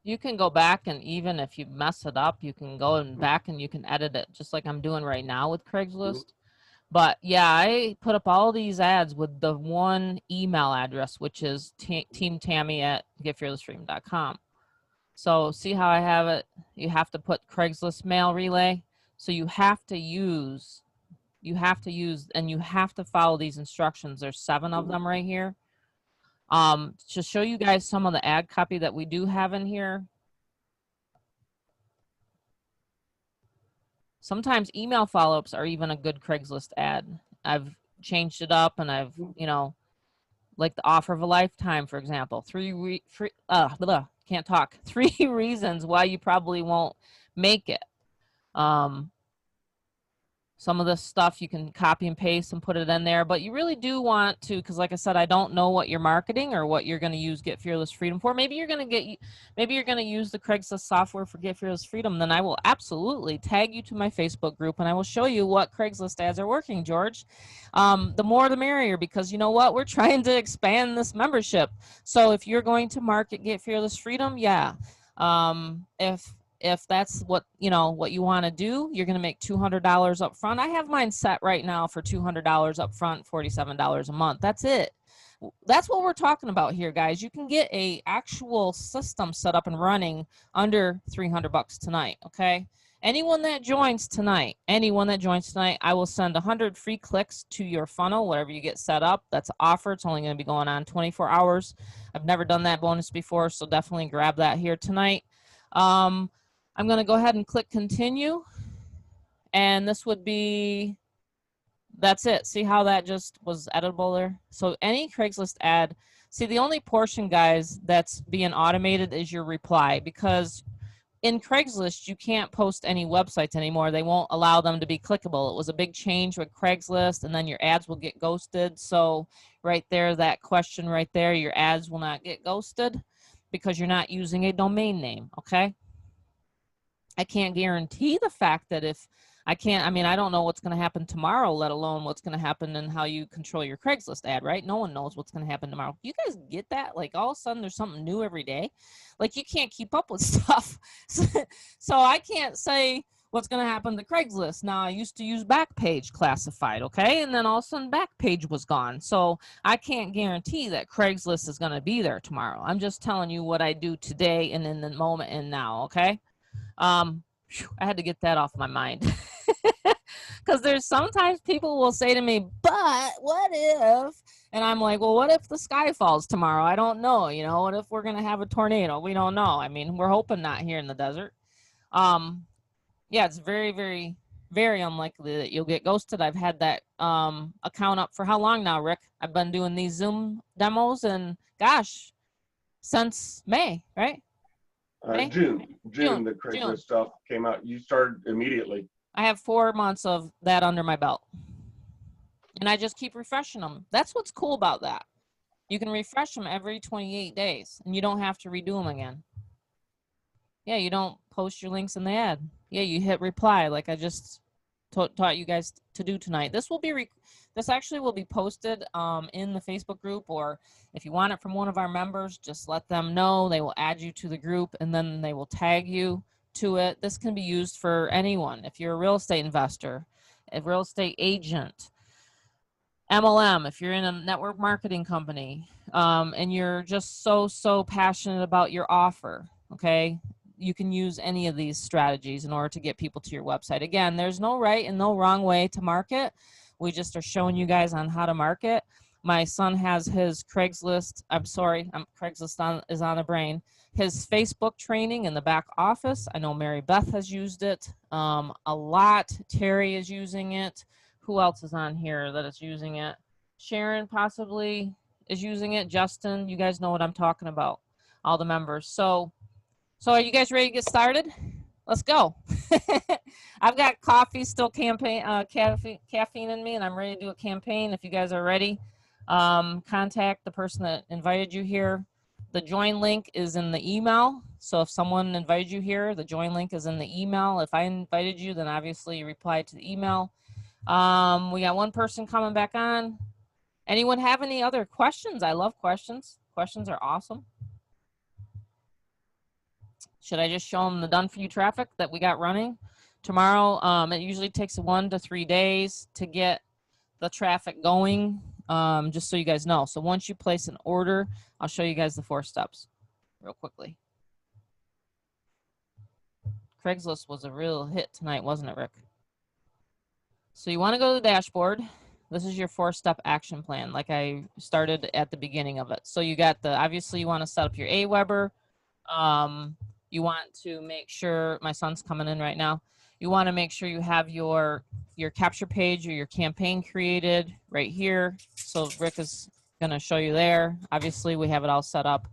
You can go back, and even if you mess it up, you can go back and you can edit it, just like I'm doing right now with Craigslist. Mm-hmm. But yeah, I put up all these ads with the one email address, which is teamtammy@getfearlessfreedom.com. So see how I have it? You have to put Craigslist mail relay. So you have to use, and you have to follow these instructions. There's 7 of them right here. To show you guys some of the ad copy that we do have in here. Sometimes email follow-ups are even a good Craigslist ad. I've changed it up, and I've, you know, like the offer of a lifetime, for example. Can't talk. 3 reasons why you probably won't make it. Some of this stuff you can copy and paste and put it in there, but you really do want to, because like I said, I don't know what you're marketing or what you're going to use Get Fearless Freedom for. Maybe you're going to use the Craigslist software for Get Fearless Freedom. Then I will absolutely tag you to my Facebook group, and I will show you what Craigslist ads are working, George. The more the merrier, because you know what? We're trying to expand this membership. So if you're going to market Get Fearless Freedom, yeah. If that's what you want to do, you're going to make $200 up front. I have mine set right now for $200 up front, $47 a month. That's it. That's what we're talking about here, guys. You can get a actual system set up and running under $300 tonight. Okay. Anyone that joins tonight, I will send 100 free clicks to your funnel, whatever you get set up. That's an offer. It's only going to be going on 24 hours. I've never done that bonus before, so definitely grab that here tonight. I'm going to go ahead and click continue. And this would be, that's it. See how that just was editable there? So any Craigslist ad, see the only portion, guys, that's being automated is your reply, because in Craigslist, you can't post any websites anymore. They won't allow them to be clickable. It was a big change with Craigslist, and then your ads will get ghosted. So right there, that question right there, your ads will not get ghosted because you're not using a domain name, okay? I can't guarantee the fact that if I don't know what's going to happen tomorrow, let alone what's going to happen and how you control your Craigslist ad, right? No one knows what's going to happen tomorrow. You guys get that? Like all of a sudden there's something new every day. Like you can't keep up with stuff. So I can't say what's going to happen to Craigslist. Now I used to use Backpage classified, okay? And then all of a sudden Backpage was gone. So I can't guarantee that Craigslist is going to be there tomorrow. I'm just telling you what I do today and in the moment and now, okay? I had to get that off my mind. Because there's sometimes people will say to me, but what if? And I'm like, well, what if the sky falls tomorrow? I don't know. You know, what if we're going to have a tornado? We don't know. I mean, we're hoping not here in the desert. Yeah, it's very, very, very unlikely that you'll get ghosted. I've had that account up for how long now, Rick? I've been doing these Zoom demos and gosh, since May, right? June, the Craigslist stuff came out. You started immediately. I have 4 months of that under my belt. And I just keep refreshing them. That's what's cool about that. You can refresh them every 28 days, and you don't have to redo them again. Yeah, you don't post your links in the ad. Yeah, you hit reply like I just taught you guys to do tonight. This actually will be posted in the Facebook group, or if you want it from one of our members, just let them know. They will add you to the group, and then they will tag you to it. This can be used for anyone. If you're a real estate investor, a real estate agent, MLM, if you're in a network marketing company, and you're just so passionate about your offer, okay? You can use any of these strategies in order to get people to your website. Again, there's no right and no wrong way to market. We just are showing you guys on how to market. My son has his Craigslist, Craigslist is on the brain. His Facebook training in the back office. I know Mary Beth has used it a lot. Terry is using it. Who else is on here that is using it? Sharon possibly is using it. Justin, you guys know what I'm talking about. All the members. So are you guys ready to get started? Let's go. I've got coffee still caffeine in me, and I'm ready to do a campaign. If you guys are ready, contact the person that invited you here. The join link is in the email. So if someone invited you here, the join link is in the email. If I invited you, then obviously you reply to the email. We got one person coming back on. Anyone have any other questions? I love questions. Questions are awesome. Should I just show them the done for you traffic that we got running tomorrow? It usually takes 1 to 3 days to get the traffic going, just so you guys know. So once you place an order, I'll show you guys the 4 steps real quickly. Craigslist was a real hit tonight, wasn't it, Rick? So you want to go to the dashboard. This is your 4-step action plan, like I started at the beginning of it. So you got obviously you want to set up your Aweber. You want to make sure, my son's coming in right now. You want to make sure you have your capture page or your campaign created right here. So Rick is going to show you there. Obviously, we have it all set up.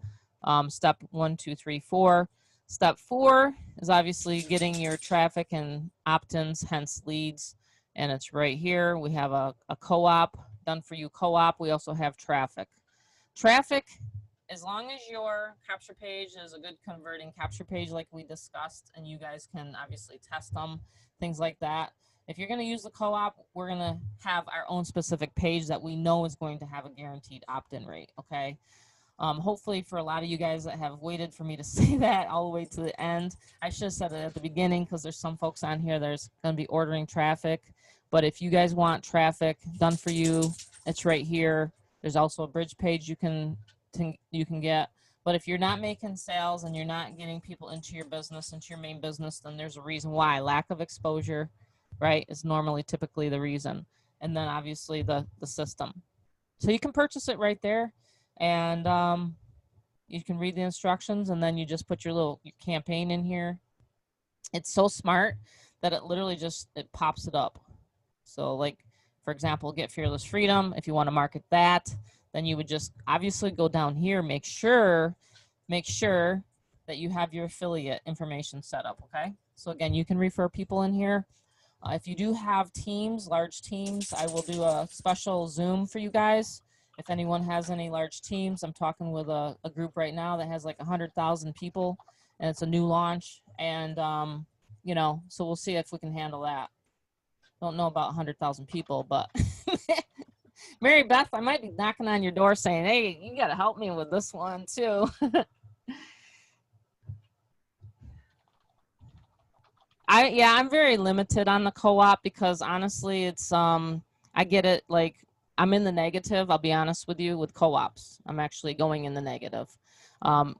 Step 1, 2, 3, 4. Step 4 is obviously getting your traffic and opt-ins, hence leads. And it's right here. We have a co-op, done for you co-op. We also have traffic. Traffic, as long as your capture page is a good converting capture page like we discussed, and you guys can obviously test them, things like that. If you're going to use the co-op, we're going to have our own specific page that we know is going to have a guaranteed opt-in rate, okay? Hopefully for a lot of you guys that have waited for me to say that all the way to the end, I should have said it at the beginning because there's some folks on here that's going to be ordering traffic. But if you guys want traffic done for you, it's right here. There's also a bridge page you can get. But if you're not making sales and you're not getting people into your business, into your main business, then there's a reason why. Lack of exposure, right, is normally typically the reason. And then obviously the system. So you can purchase it right there. And you can read the instructions, and then you just put your campaign in here. It's so smart that it literally it pops it up. So like, for example, Get Fearless Freedom. If you want to market that, then you would just obviously go down here, make sure that you have your affiliate information set up, okay? So again, you can refer people in here. If you do have teams, large teams, I will do a special Zoom for you guys. If anyone has any large teams, I'm talking with a group right now that has like 100,000 people, and it's a new launch. And, you know, so we'll see if we can handle that. Don't know about 100,000 people, but Mary Beth, I might be knocking on your door saying, hey, you got to help me with this one too. I'm very limited on the co-op because honestly, it's, I get it, like, I'm in the negative. I'll be honest with you with co-ops. I'm actually going in the negative.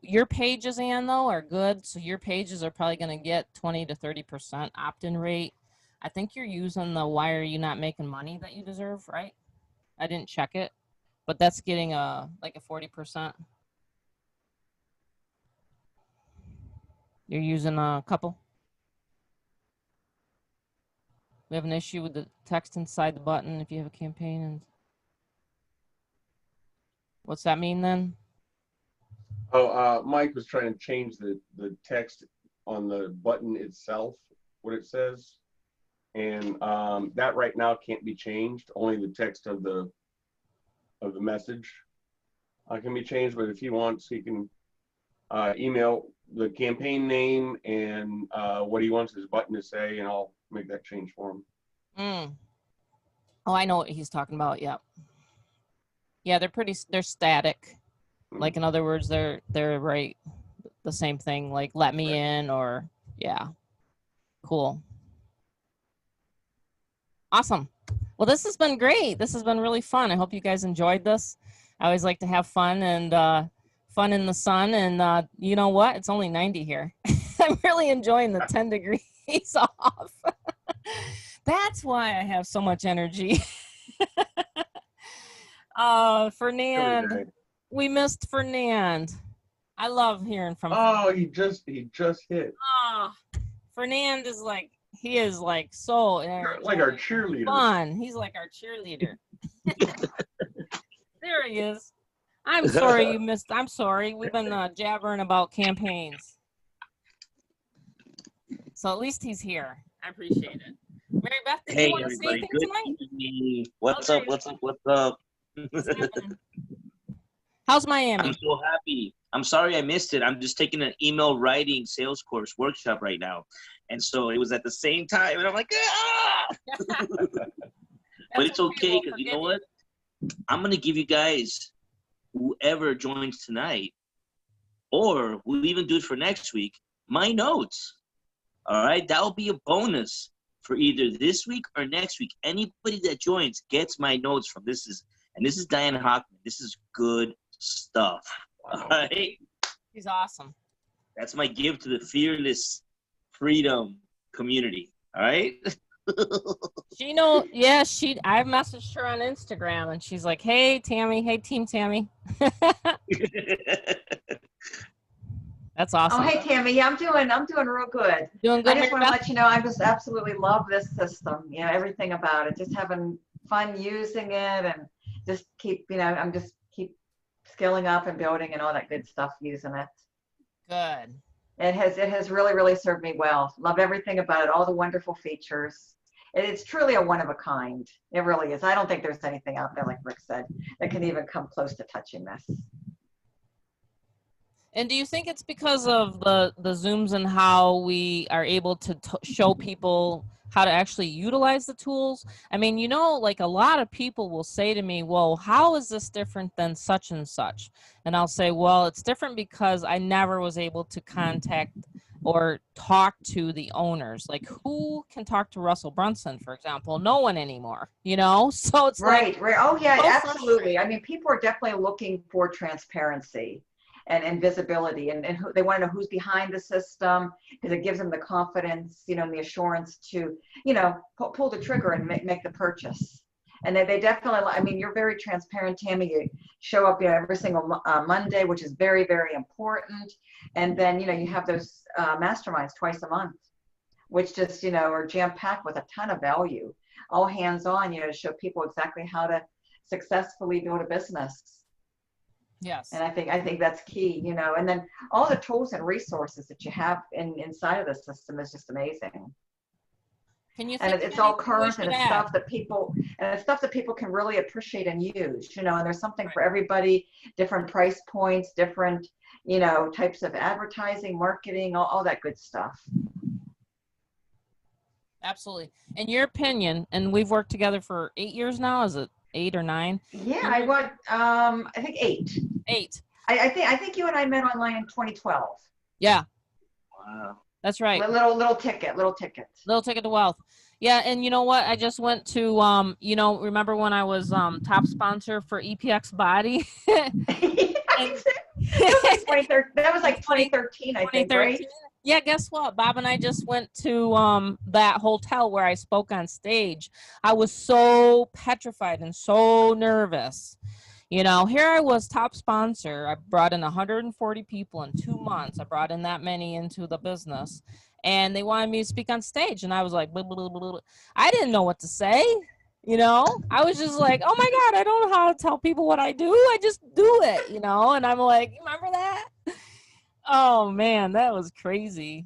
Your pages, Ann, though, are good. So your pages are probably going to get 20 to 30% opt-in rate. I think you're using the why are you not making money that you deserve, right? I didn't check it, but that's getting like a 40%. You're using a couple. We have an issue with the text inside the button if you have a campaign. And what's that mean then? Oh, Mike was trying to change the text on the button itself, what it says. And that right now can't be changed. Only the text of the message can be changed. But if he wants, he can email the campaign name and what he wants his button to say, and I'll make that change for him. Oh, I know what he's talking about. Yeah. Yeah, they're static. Like, in other words, they're right, the same thing, like let me in, or yeah. Cool. Awesome. Well, this has been great. This has been really fun. I hope you guys enjoyed this. I always like to have fun and fun in the sun. And you know what? It's only 90 here. I'm really enjoying the 10 degrees off. That's why I have so much energy. Fernand. We missed Fernand. I love hearing from Fernand. He just hit. Oh, Fernand is like, he is like so like our cheerleader. Fun. He's like our cheerleader. There he is. I'm sorry you missed. I'm sorry. We've been jabbering about campaigns. So at least he's here. I appreciate it. Mary Beth, did you want to say anything tonight? What's up? What's up? How's Miami? I'm so happy. I'm sorry I missed it. I'm just taking an email writing sales course workshop right now. And so it was at the same time. And I'm like, ah! But it's okay because you know what? I'm going to give you guys, whoever joins tonight, or we'll even do it for next week, my notes. All right? That will be a bonus for either this week or next week. Anybody that joins gets my notes from this is Diane Hockman. This is good stuff. All right? He's awesome. That's my gift to the Fearless Freedom community. All right? She know, yeah, I've messaged her on Instagram and she's like, hey Tammy, hey Team Tammy. That's awesome. Oh, hey Tammy, yeah, I'm doing real good. Doing I good, just Mary want to Beth? let you know I just absolutely love this system. You know, everything about it. Just having fun using it, and just keep, I'm just keep scaling up and building and all that good stuff using it. Good. It has really, really served me well. Love everything about it, all the wonderful features. It's truly a one of a kind. It really is. I don't think there's anything out there, like Rick said, that can even come close to touching this. And do you think it's because of the Zooms and how we are able to show people how to actually utilize the tools? I mean, like a lot of people will say to me, well, how is this different than such and such? And I'll say, well, it's different because I never was able to contact or talk to the owners. Like, who can talk to Russell Brunson, for example? No one anymore, So it's right, like, right. Oh yeah, so absolutely. I mean, people are definitely looking for transparency and visibility, and they want to know who's behind the system, because it gives them the confidence, and the assurance to, pull the trigger and make the purchase. And they definitely, I mean, you're very transparent, Tammy. You show up, every single Monday, which is very, very important. And then, you have those masterminds twice a month, which just, are jam-packed with a ton of value, all hands-on, to show people exactly how to successfully build a business. yes. And I think that's key, and then all the tools and resources that you have inside of the system is just amazing. Can you And think it's all current, should and it's add? stuff that people can really appreciate and use, and there's something Right. for everybody, different price points, different, types of advertising, marketing, all that good stuff. Absolutely. In your opinion, and we've worked together for 8 years now, is it 8 or 9? Yeah, I think 8. 8. I think you and I met online in 2012. Yeah, Wow. that's right. Little ticket. Little ticket to wealth. Yeah, and you know what? I just went to remember when I was top sponsor for EPX Body? That was like 2013, I think, right? Yeah, guess what? Bob and I just went to that hotel where I spoke on stage. I was so petrified and so nervous. Here I was top sponsor. I brought in 140 people in 2 months. I brought in that many into the business, and they wanted me to speak on stage. And I was like, blah, blah, blah, blah. I didn't know what to say. I was just like, oh my God, I don't know how to tell people what I do. I just do it, and I'm like, remember that? Oh man, that was crazy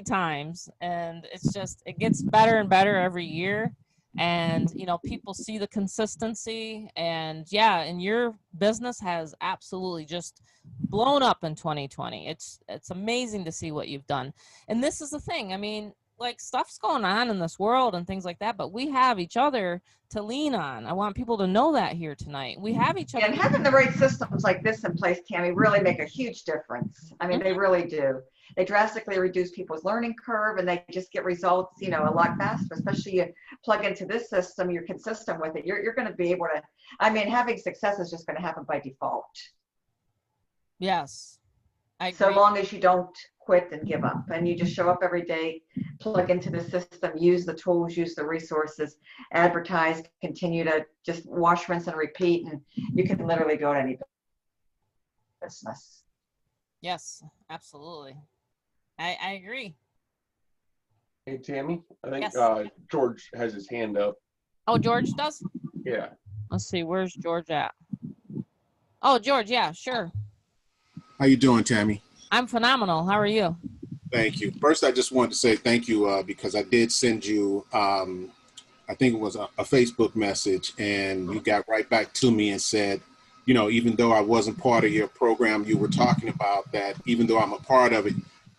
times. And it gets better and better every year. And people see the consistency, and and your business has absolutely just blown up in 2020. It's amazing to see what you've done. And this is the thing, I mean, like, stuff's going on in this world and things like that, but we have each other to lean on. I want people to know that here tonight. We have each other. And having the right systems like this in place, Tammy, really make a huge difference. I mean, they really do. They drastically reduce people's learning curve, and they just get results, a lot faster. Especially you plug into this system, you're consistent with it. You're going to be able to, I mean, having success is just going to happen by default. Yes. I agree. So long as you don't quit and give up, and you just show up every day, plug into the system, use the tools, use the resources, advertise, continue to just wash, rinse, and repeat, and you can literally go to any business. Yes, absolutely. I agree. Hey, Tammy, I think Yes. George has his hand up. Oh, George does? Yeah. Let's see, where's George at? Oh, George, yeah, sure. How you doing, Tammy? I'm phenomenal. How are you? Thank you. First, I just wanted to say thank you because I did send you, I think it was a Facebook message, and you got right back to me and said, even though I wasn't part of your program, you were talking about that even though I'm a part of it,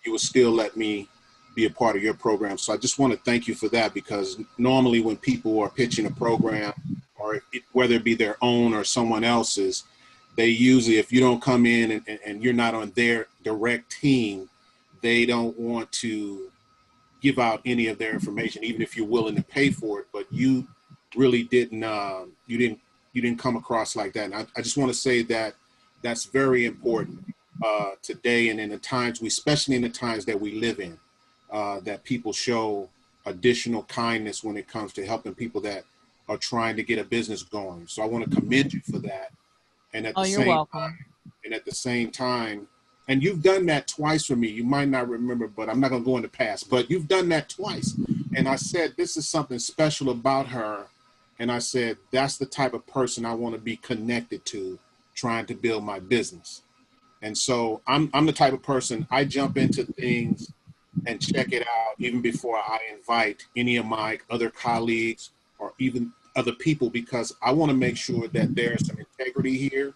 you would still let me be a part of your program. So I just want to thank you for that, because normally when people are pitching a program, or whether it be their own or someone else's, they usually, if you don't come in and you're not on their direct team, they don't want to give out any of their information, even if you're willing to pay for it. But you really didn't, you didn't come across like that. And I just want to say that that's very important today, and in the times, especially in the times that we live in, that people show additional kindness when it comes to helping people that are trying to get a business going. So I want to commend you for that. And at Oh, the you're same welcome. time, and you've done that twice for me. You might not remember, but I'm not going to go into past, but you've done that twice. And I said, this is something special about her. And I said, that's the type of person I want to be connected to, trying to build my business. And so I'm the type of person, I jump into things and check it out even before I invite any of my other colleagues or even other people, because I want to make sure that there's some integrity here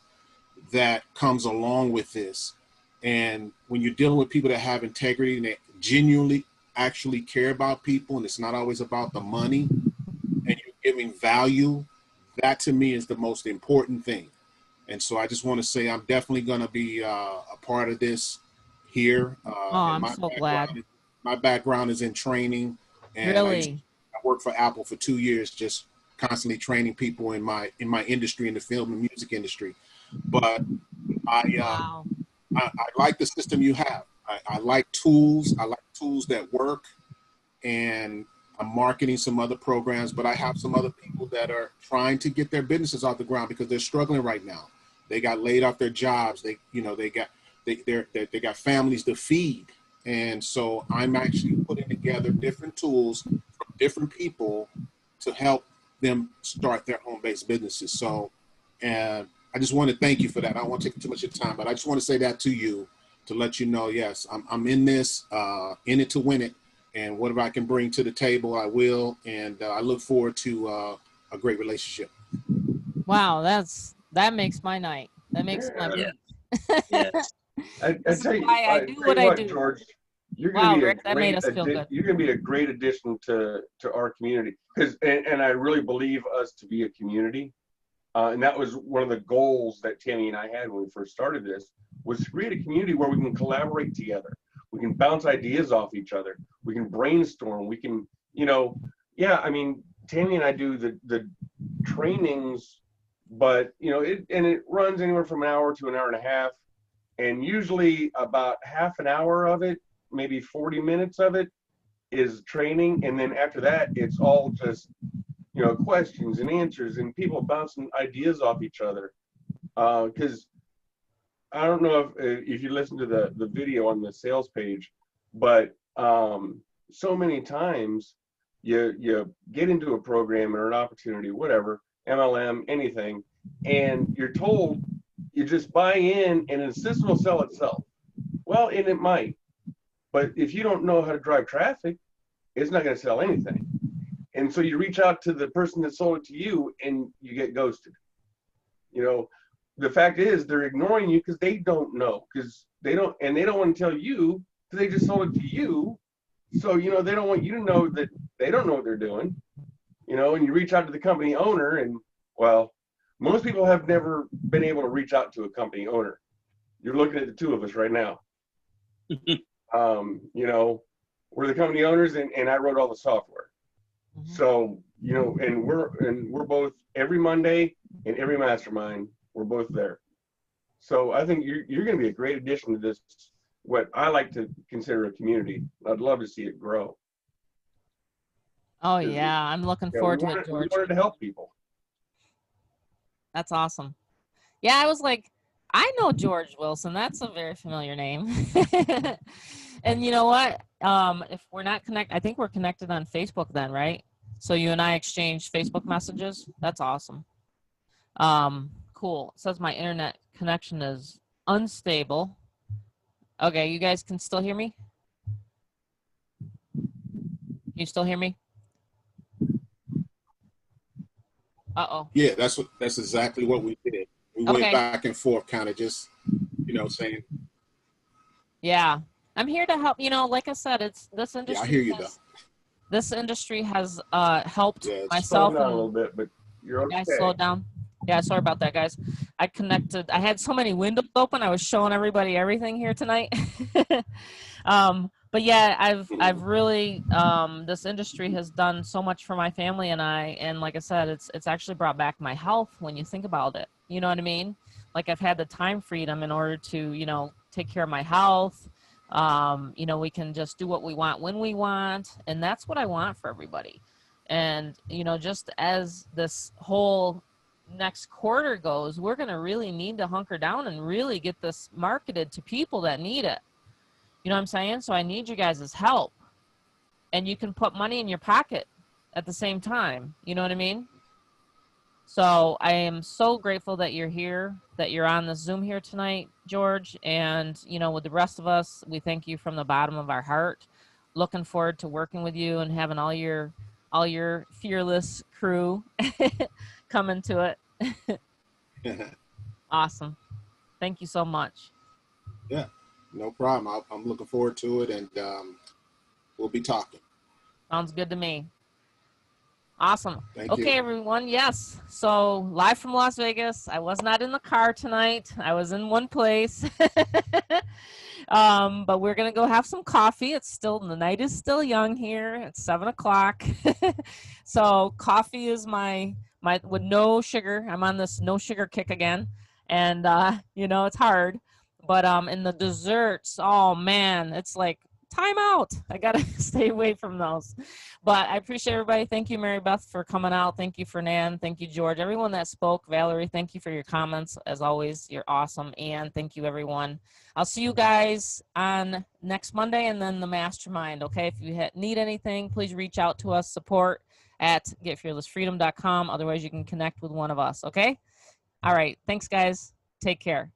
that comes along with this. And when you're dealing with people that have integrity and they genuinely actually care about people, and it's not always about the money, and you're giving value, that to me is the most important thing. And so I just want to say I'm definitely going to be a part of this here. Oh, And I'm so glad. my background is in training, and Really? I worked for Apple for 2 years, just constantly training people in my industry, in the film and music industry. But Wow. I like the system you have. I like tools. I like tools that work, and I'm marketing some other programs, but I have some other people that are trying to get their businesses off the ground because they're struggling right now. They got laid off their jobs. They got families to feed. And so I'm actually putting together different tools from different people to help them start their home-based businesses. So, and I just want to thank you for that. I don't want to take too much of your time, but I just want to say that to you to let you know, yes, I'm in this, in it to win it. And whatever I can bring to the table, I will. And I look forward to a great relationship. Wow, that makes my night. That makes my week. Yes. I This is tell you, why I do what I do. George, you're Wow, going to be Rick, that made us feel good. you're going to be a great addition to our community, because and I really believe us to be a community, and that was one of the goals that Tammy and I had when we first started this, was to create a community where we can collaborate together, we can bounce ideas off each other, we can brainstorm, we can, yeah, I mean, Tammy and I do the trainings, but it runs anywhere from an hour to an hour and a half. And usually about half an hour of it, maybe 40 minutes of it, is training. And then after that, it's all just, questions and answers and people bouncing ideas off each other. Because I don't know if you listen to the video on the sales page, but so many times you get into a program or an opportunity, whatever, MLM, anything, and you're told, you just buy in and the system will sell itself. Well, and it might, but if you don't know how to drive traffic, it's not going to sell anything. And so you reach out to the person that sold it to you and you get ghosted. The fact is they're ignoring you because they don't know, because they don't want to tell you because they just sold it to you. So, they don't want you to know that they don't know what they're doing, and you reach out to the company owner and, well, most people have never been able to reach out to a company owner. You're looking at the two of us right now. We're the company owners, and I wrote all the software. Mm-hmm. So, and we're both every Monday and every mastermind, we're both there. So I think you're going to be a great addition to this, what I like to consider a community. I'd love to see it grow. Oh yeah, I'm looking forward to it, George. We wanted to help people. That's awesome. Yeah, I was like, I know George Wilson. That's a very familiar name. And you know what? If we're not connected, I think we're connected on Facebook then, right? So you and I exchange Facebook messages. That's awesome. Cool. It says my internet connection is unstable. Okay, you guys can still hear me? Can you still hear me? Uh-oh. Yeah, that's exactly what we did. We went back and forth, kind of just, saying. Yeah, I'm here to help. Like I said, it's this industry. Yeah, I hear you though. This industry has helped myself. Slowed down a little bit, but you're okay. I slowed down. Yeah, sorry about that, guys. I had so many windows open. I was showing everybody everything here tonight. But yeah, I've really this industry has done so much for my family and I, and like I said, it's actually brought back my health when you think about it. You know what I mean? Like I've had the time freedom in order to, take care of my health. You know, we can just do what we want when we want. And that's what I want for everybody. And, you know, just as this whole next quarter goes, we're going to really need to hunker down and really get this marketed to people that need it. You know what I'm saying? So I need you guys' help. And you can put money in your pocket at the same time. You know what I mean? So I am so grateful that you're here, that you're on the Zoom here tonight, George. And, you know, with the rest of us, we thank you from the bottom of our heart. Looking forward to working with you and having all your fearless crew coming to it. Awesome. Thank you so much. Yeah, no problem. I'm looking forward to it, and we'll be talking. Sounds good to me. Awesome. Thank Okay, you. everyone. Yes. So live from Las Vegas. I was not in the car tonight. I was in one place. But we're going to go have some coffee. The night is still young here. It's 7 o'clock. So coffee is my with no sugar. I'm on this no sugar kick again. And, you know, it's hard. But in the desserts, oh, man, it's like, time out. I got to stay away from those. But I appreciate everybody. Thank you, Mary Beth, for coming out. Thank you, Fernand. Thank you, George. Everyone that spoke. Valerie, thank you for your comments. As always, you're awesome. And thank you, everyone. I'll see you guys on next Monday and then the mastermind. Okay, if you need anything, please reach out to us. Support at getfearlessfreedom.com. Otherwise, you can connect with one of us. Okay? All right. Thanks, guys. Take care.